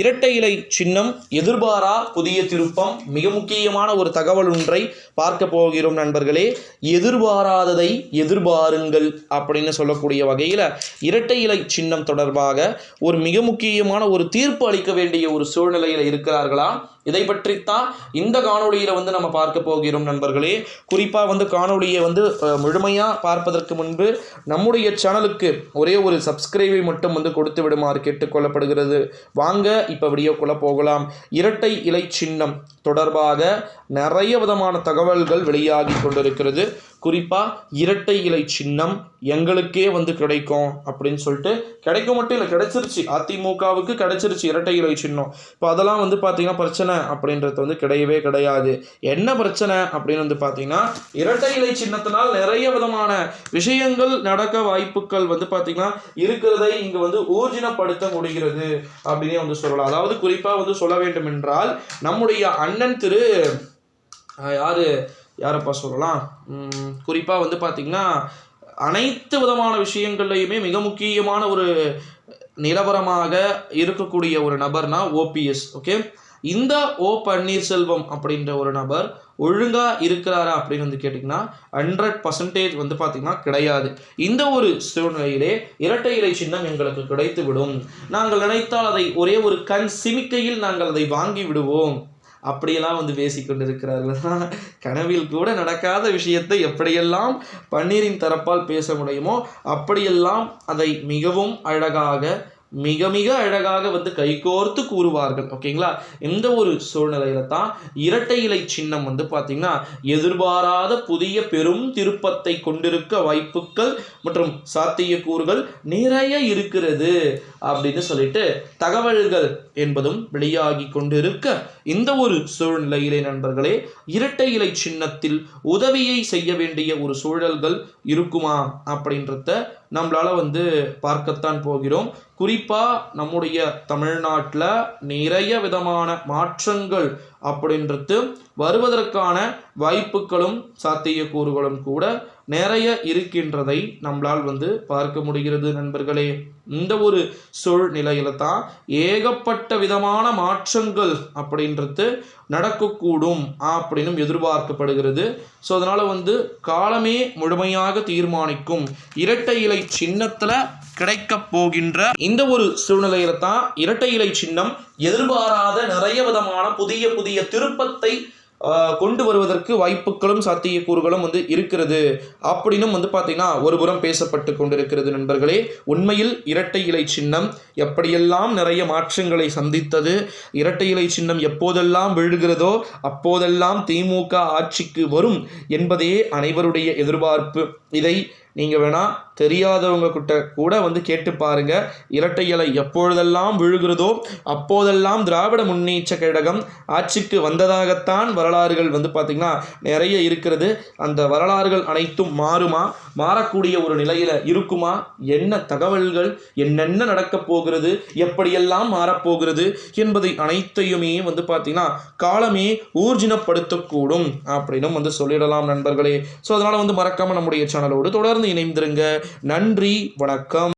இரட்டை இலை சின்னம் எதிர்பாரா புதிய திருப்பம். மிக முக்கியமான ஒரு தகவல் ஒன்றை பார்க்க போகிறோம் நண்பர்களே. எதிர்பாராததை எதிர்பாருங்கள் அப்படின்னு சொல்லக்கூடிய வகையில் இரட்டை இலை சின்னம் தொடர்பாக ஒரு மிக முக்கியமான ஒரு தீர்ப்பு அளிக்க வேண்டிய ஒரு சூழ்நிலையில் இருக்கிறார்களா, இதை பற்றித்தான் இந்த காணொலியில் நம்ம பார்க்க போகிறோம் நண்பர்களே. குறிப்பாக காணொலியை முழுமையாக பார்ப்பதற்கு முன்பு நம்முடைய சேனலுக்கு ஒரே ஒரு சப்ஸ்கிரைபை மட்டும் கொடுத்து விடுமாறு கேட்டுக்கொள்ளப்படுகிறது. வாங்க இப்போ வீடியோக்குள்ளே போகலாம். இரட்டை இலை சின்னம் தொடர்பாக நிறைய விதமான தகவல்கள் வெளியாகி கொண்டிருக்கிறது. குறிப்பாக இரட்டை இலை சின்னம் எங்களுக்கே கிடைக்கும் அப்படின்னு சொல்லிட்டு, கிடைக்கும் மட்டும் இல்லை, கிடைச்சிருச்சு. அதிமுகவுக்கு கிடைச்சிருச்சு இரட்டை இலை சின்னம். இப்போ அதெல்லாம் பார்த்தீங்கன்னா பிரச்சனை அப்படின்றது கிடையவே கிடையாது. என்ன பிரச்சனை அப்படின்னு பார்த்தீங்கன்னா, இரட்டை இலை சின்னத்தினால் நிறைய விதமான விஷயங்கள் நடக்க வாய்ப்புகள் பார்த்தீங்கன்னா இருக்கிறதை இங்கே ஊர்ஜினப்படுத்த முடிகிறது அப்படின்னே சொல்லலாம். அதாவது குறிப்பாக சொல்ல வேண்டும் என்றால், நம்முடைய அண்ணன் திரு யாரப்பா சொல்லலாம், குறிப்பாக பார்த்தீங்கன்னா அனைத்து விதமான விஷயங்கள்லையுமே மிக முக்கியமான ஒரு நிலவரமாக இருக்கக்கூடிய ஒரு நபர்னா ஓபிஎஸ். ஓகே, இந்த ஓ பன்னீர்செல்வம் அப்படின்ற ஒரு நபர் ஒழுங்காக இருக்கிறாரா அப்படின்னு கேட்டிங்கன்னா 100% பார்த்திங்கன்னா கிடையாது. இந்த ஒரு சூழ்நிலையிலே இரட்டை இலை சின்னம் எங்களுக்கு கிடைத்து விடும், நாங்கள் நினைத்தால் அதை ஒரே ஒரு கண் சிமிக்கையில் நாங்கள் அதை வாங்கி விடுவோம் அப்படியெல்லாம் பேசிக்கொண்டிருக்கிறார்கள். கனவில் கூட நடக்காத விஷயத்தை எப்படியெல்லாம் பன்னீரின் தரப்பால் பேச முடியுமோ அப்படியெல்லாம் அதை மிகவும் அழகாக, மிக மிக அழகாக கைகோர்த்து கூறுவார்கள். ஓகேங்களா, இந்த ஒரு சூழ்நிலையில தான் இரட்டை இலை சின்னம் பார்த்தீங்கன்னா எதிர்பாராத புதிய பெரும் திருப்பத்தை கொண்டிருக்க வாய்ப்புகள் மற்றும் சாத்தியக்கூறுகள் நிறைய இருக்கிறது அப்படின்னு சொல்லிட்டு தகவல்கள் என்பதும் வெளியாகி கொண்டிருக்க, இந்த ஒரு சூழ்நிலையிலே நண்பர்களே இரட்டை இலை சின்னத்தில் உதவியை செய்ய வேண்டிய ஒரு சூழல்கள் இருக்குமா அப்படின்றத நம்மளால பார்க்கத்தான் போகிறோம். குறிப்பாக நம்முடைய தமிழ்நாட்டில் நிறைய விதமான மாற்றங்கள் அப்படின்றது வருவதற்கான வாய்ப்புகளும் சாத்தியக்கூறுகளும் கூட நிறைய இருக்கின்றதை நம்மளால் பார்க்க முடிகிறது நண்பர்களே. இந்த ஒரு சூழ்நிலையில தான் ஏகப்பட்ட விதமான மாற்றங்கள் அப்படின்றது நடக்கக்கூடும் அப்படின்னு எதிர்பார்க்கப்படுகிறது. ஸோ அதனால் காலமே முழுமையாக தீர்மானிக்கும். இரட்டை இலை சின்னத்தில் கிடைக்கப் போகின்ற இந்த ஒரு சூழ்நிலையில தான் இரட்டை இலை சின்னம் எதிர்பாராத நிறைய விதமான புதிய புதிய திருப்பத்தை கொண்டு வருவதற்கு வாய்ப்புகளும் சாத்தியக்கூறுகளும் இருக்கிறது அப்படின்னும் பார்த்தீங்கன்னா ஒருபுறம் பேசப்பட்டு கொண்டிருக்கிறது நண்பர்களே. உண்மையில் இரட்டை இலை சின்னம் எப்படியெல்லாம் நிறைய மாற்றங்களை சந்தித்தது, இரட்டை இலை சின்னம் எப்போதெல்லாம் விழுகிறதோ அப்போதெல்லாம் திமுக ஆட்சிக்கு வரும் என்பதே அனைவருடைய எதிர்பார்ப்பு. இதை நீங்கள் வேணால் தெரியாதவங்க கிட்ட கூட கேட்டு பாருங்க. இரட்டை இலை எப்பொழுதெல்லாம் விழுகிறதோ அப்போதெல்லாம் திராவிட முன்னேற்ற கழகம் ஆட்சிக்கு வந்ததாகத்தான் வரலாறுகள் பார்த்திங்கன்னா நிறைய இருக்கிறது. அந்த வரலாறுகள் அனைத்தும் மாறுமா, மாறக்கூடிய ஒரு நிலையில் இருக்குமா, என்ன தகவல்கள், என்னென்ன நடக்கப் போகிறது, எப்படியெல்லாம் மாறப்போகிறது என்பதை அனைத்தையுமே பார்த்திங்கன்னா காலமே ஊர்ஜினப்படுத்தக்கூடும் அப்படின்னு சொல்லிடலாம் நண்பர்களே. ஸோ அதனால் மறக்காமல் நம்முடைய சேனலோடு தொடர்ந்து இணைந்திருங்க. நன்றி, வணக்கம்.